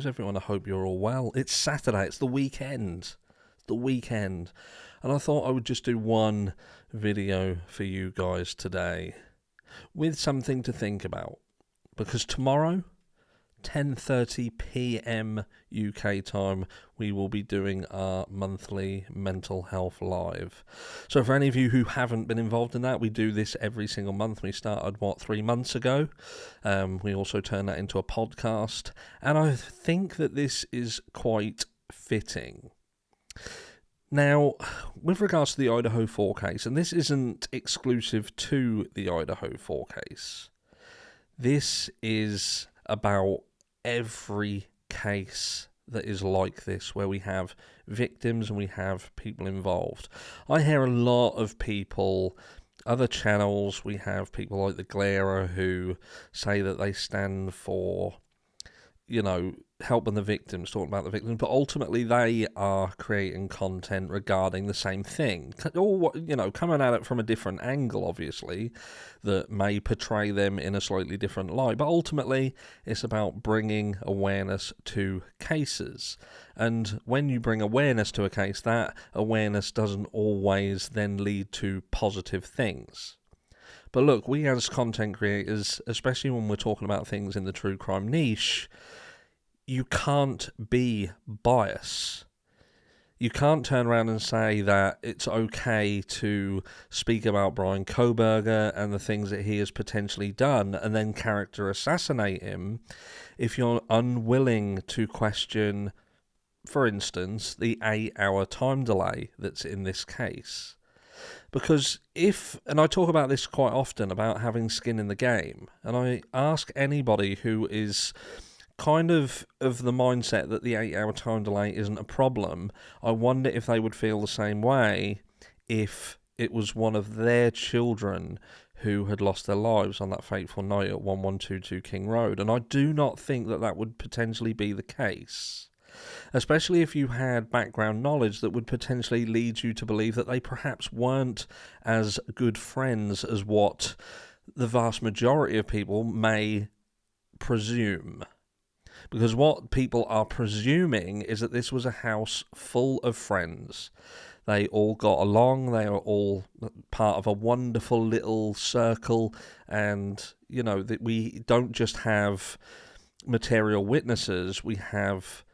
is everyone? I hope you're all well. It's Saturday, it's the weekend. And I thought I would just do one video for you guys today with something to think about. Because tomorrow, 10:30 p.m. UK time, we will be doing our monthly mental health live. So for any of you who haven't been involved in that, we do this every single month. We started, 3 months ago? We also turn that into a podcast. And I think that this is quite fitting. Now, with regards to the IDAHO 4 case, and this isn't exclusive to the IDAHO 4 case, this is about every case that is like this, where we have victims and we have people involved. I hear a lot of people, other channels, we have people like the Glare who say that they stand for, helping the victims, talking about the victims, but ultimately they are creating content regarding the same thing, or coming at it from a different angle, obviously, that may portray them in a slightly different light, but ultimately it's about bringing awareness to cases. And when you bring awareness to a case, that awareness doesn't always then lead to positive things. But look, we as content creators, especially when we're talking about things in the true crime niche, you can't be biased. You can't turn around and say that it's okay to speak about Brian Coburger and the things that he has potentially done and then character assassinate him if you're unwilling to question, for instance, the 8-hour time delay that's in this case. Because and I talk about this quite often, about having skin in the game, and I ask anybody who is kind of the mindset that the 8-hour time delay isn't a problem, I wonder if they would feel the same way if it was one of their children who had lost their lives on that fateful night at 1122 King Road. And I do not think that that would potentially be the case, especially if you had background knowledge that would potentially lead you to believe that they perhaps weren't as good friends as what the vast majority of people may presume. Because what people are presuming is that this was a house full of friends. They all got along, they are all part of a wonderful little circle, and, that we don't just have material witnesses, we have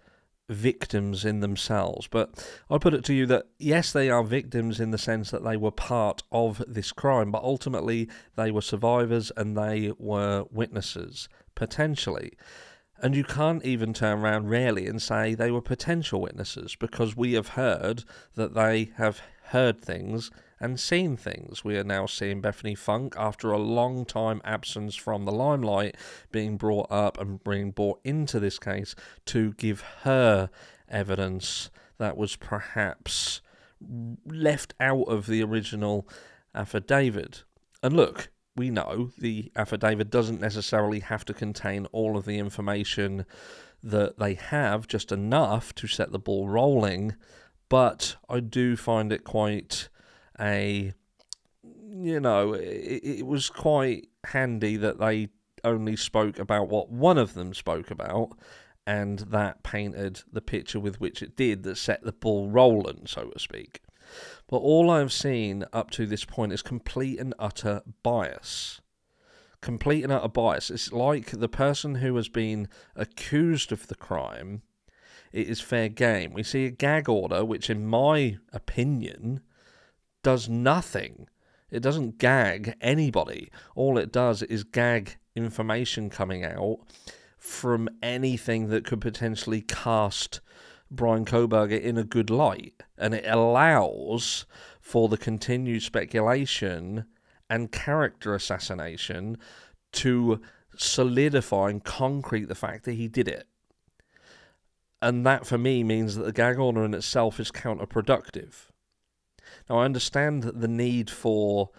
victims in themselves. But I put it to you that, yes, they are victims in the sense that they were part of this crime, but ultimately they were survivors and they were witnesses, potentially. And you can't even turn around really and say they were potential witnesses, because we have heard that they have heard things and seen things. We are now seeing Bethany Funk, after a long time absence from the limelight, being brought up and being brought into this case to give her evidence that was perhaps left out of the original affidavit. And look, we know the affidavit doesn't necessarily have to contain all of the information that they have, just enough to set the ball rolling, but I do find it quite it was quite handy that they only spoke about what one of them spoke about, and that painted the picture with which it did, that set the ball rolling, so to speak. But all I've seen up to this point is complete and utter bias. Complete and utter bias. It's like the person who has been accused of the crime, it is fair game. We see a gag order, which in my opinion does nothing. It doesn't gag anybody. All it does is gag information coming out from anything that could potentially cast Brian Coburger in a good light, and it allows for the continued speculation and character assassination to solidify and concrete the fact that he did it. And that for me means that the gag order in itself is counterproductive. Now, I understand the need for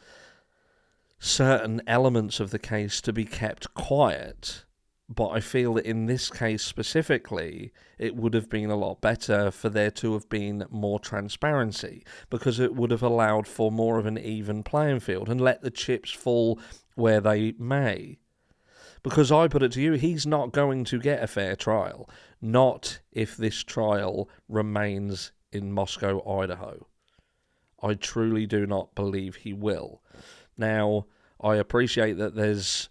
certain elements of the case to be kept quiet, but I feel that in this case specifically, it would have been a lot better for there to have been more transparency, because it would have allowed for more of an even playing field and let the chips fall where they may. Because I put it to you, he's not going to get a fair trial. Not if this trial remains in Moscow, Idaho. I truly do not believe he will. Now, I appreciate that there's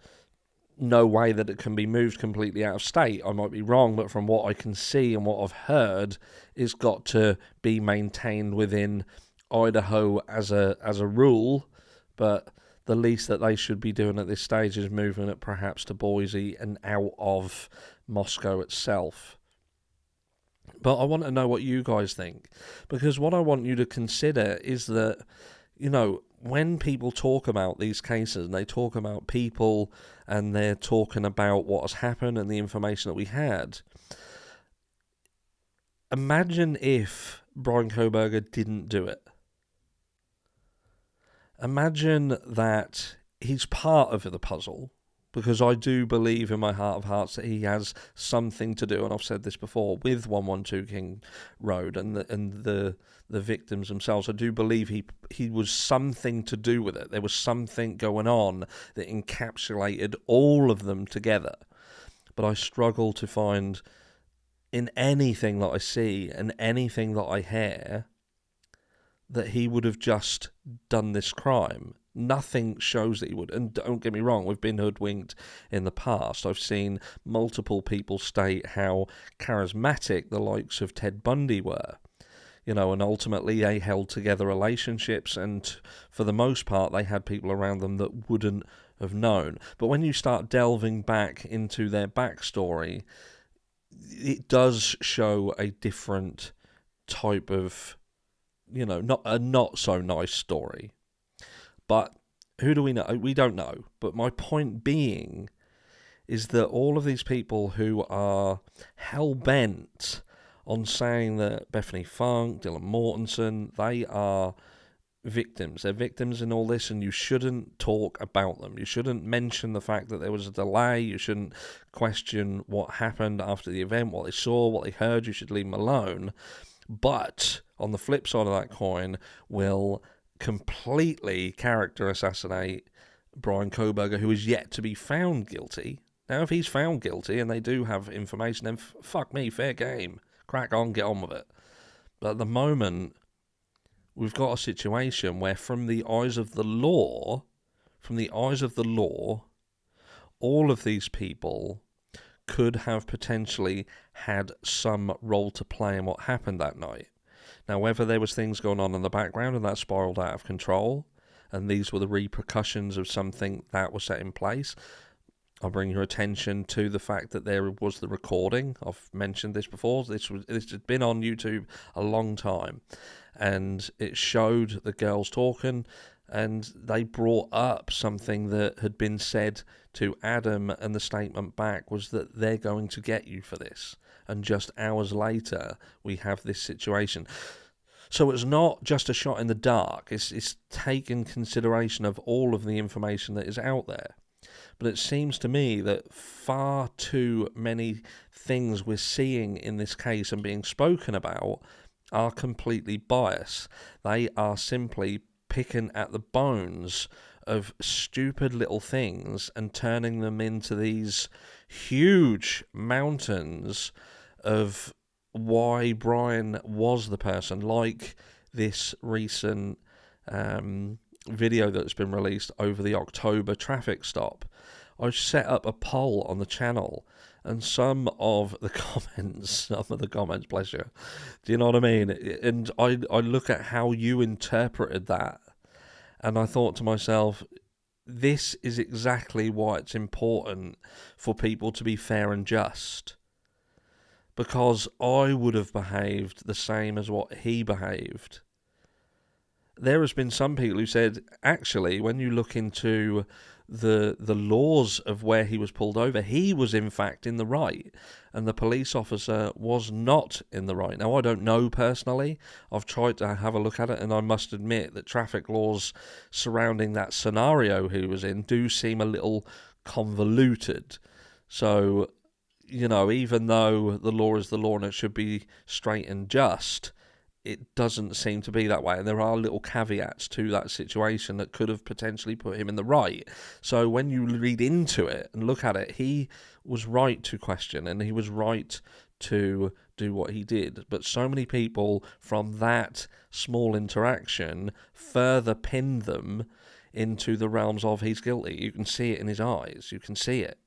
no way that it can be moved completely out of state. I might be wrong, but from what I can see and what I've heard, it's got to be maintained within Idaho as a rule, but the least that they should be doing at this stage is moving it perhaps to Boise and out of Moscow itself. But I want to know what you guys think, because what I want you to consider is that, when people talk about these cases and they talk about people and they're talking about what has happened and the information that we had, imagine if Brian Coburger didn't do it. Imagine that he's part of the puzzle, because I do believe in my heart of hearts that he has something to do, and I've said this before, with 112 King Road and the victims themselves. I do believe he was something to do with it. There was something going on that encapsulated all of them together. But I struggle to find in anything that I see and anything that I hear that he would have just done this crime. Nothing shows that he would. And don't get me wrong, we've been hoodwinked in the past. I've seen multiple people state how charismatic the likes of Ted Bundy were. And ultimately they held together relationships, and for the most part they had people around them that wouldn't have known. But when you start delving back into their backstory, it does show a different type of, not a not so nice story. But who do we know? We don't know. But my point being is that all of these people who are hell-bent on saying that Bethany Funk, Dylan Mortensen, they are victims. They're victims in all this, and you shouldn't talk about them. You shouldn't mention the fact that there was a delay. You shouldn't question what happened after the event, what they saw, what they heard. You should leave them alone. But on the flip side of that coin, will completely character assassinate Brian Coburger, who is yet to be found guilty. Now, if he's found guilty and they do have information, then fuck me, fair game. Crack on, get on with it. But at the moment, we've got a situation where from the eyes of the law, all of these people could have potentially had some role to play in what happened that night. Now, whether there was things going on in the background and that spiraled out of control, and these were the repercussions of something that was set in place, I'll bring your attention to the fact that there was the recording. I've mentioned this before. This had been on YouTube a long time, and it showed the girls talking, and they brought up something that had been said to Adam, and the statement back was that they're going to get you for this. And just hours later, we have this situation. So it's not just a shot in the dark. It's taken consideration of all of the information that is out there. But it seems to me that far too many things we're seeing in this case and being spoken about are completely biased. They are simply picking at the bones of stupid little things and turning them into these huge mountains of why Brian was the person, like this recent video that's been released over the October traffic stop. I've set up a poll on the channel, and some of the comments, bless you, do you know what I mean? And I look at how you interpreted that, and I thought to myself, this is exactly why it's important for people to be fair and just. Because I would have behaved the same as what he behaved. There has been some people who said, actually, when you look into the laws of where he was pulled over, he was in fact in the right, and the police officer was not in the right. Now, I don't know personally. I've tried to have a look at it, and I must admit that traffic laws surrounding that scenario he was in do seem a little convoluted. So, even though the law is the law and it should be straight and just, it doesn't seem to be that way, and there are little caveats to that situation that could have potentially put him in the right. So when you read into it and look at it, he was right to question, and he was right to do what he did. But so many people from that small interaction further pinned them into the realms of he's guilty. You can see it in his eyes. You can see it.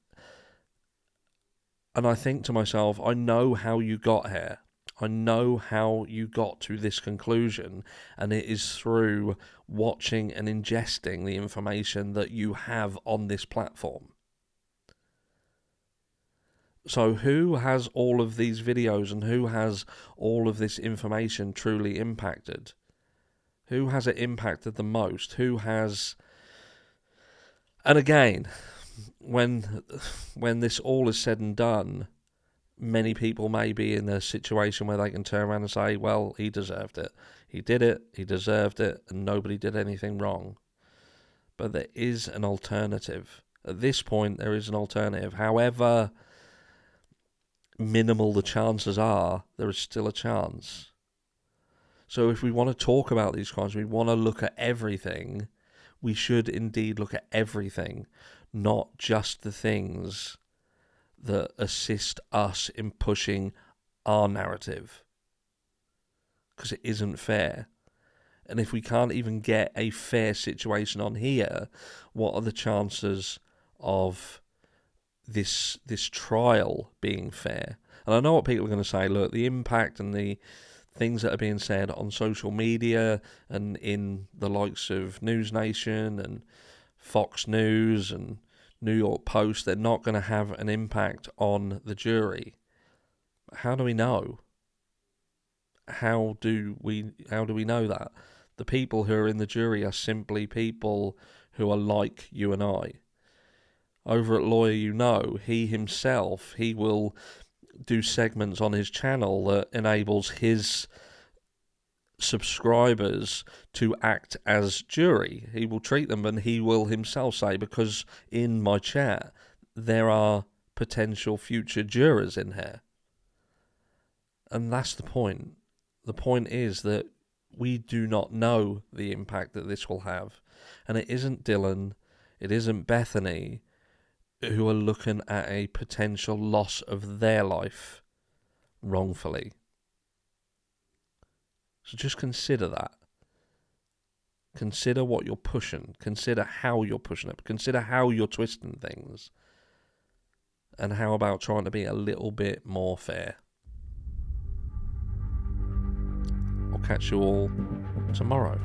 And I think to myself, I know how you got here. I know how you got to this conclusion, and it is through watching and ingesting the information that you have on this platform. So who has all of these videos and who has all of this information truly impacted? Who has it impacted the most? Who has... And again, when this all is said and done, many people may be in a situation where they can turn around and say, well, he deserved it. He did it, he deserved it, and nobody did anything wrong. But there is an alternative. At this point, there is an alternative. However minimal the chances are, there is still a chance. So if we want to talk about these crimes, we want to look at everything, we should indeed look at everything, not just the things that assist us in pushing our narrative, because it isn't fair. And if we can't even get a fair situation on here, what are the chances of this trial being fair? And I know what people are going to say. Look, the impact and the things that are being said on social media and in the likes of News Nation and Fox News and New York Post, they're not going to have an impact on the jury. How do we know? How do we know that? The people who are in the jury are simply people who are like you and I. Over at Lawyer You Know, he himself, he will do segments on his channel that enables his subscribers to act as jury. He will treat them, and he will himself say, because in my chat there are potential future jurors in here. And that's the point. The point is that we do not know the impact that this will have. And it isn't Dylan, it isn't Bethany who are looking at a potential loss of their life wrongfully. So just consider that. Consider what you're pushing. Consider how you're pushing it. Consider how you're twisting things. And how about trying to be a little bit more fair? I'll catch you all tomorrow.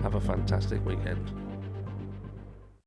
Have a fantastic weekend.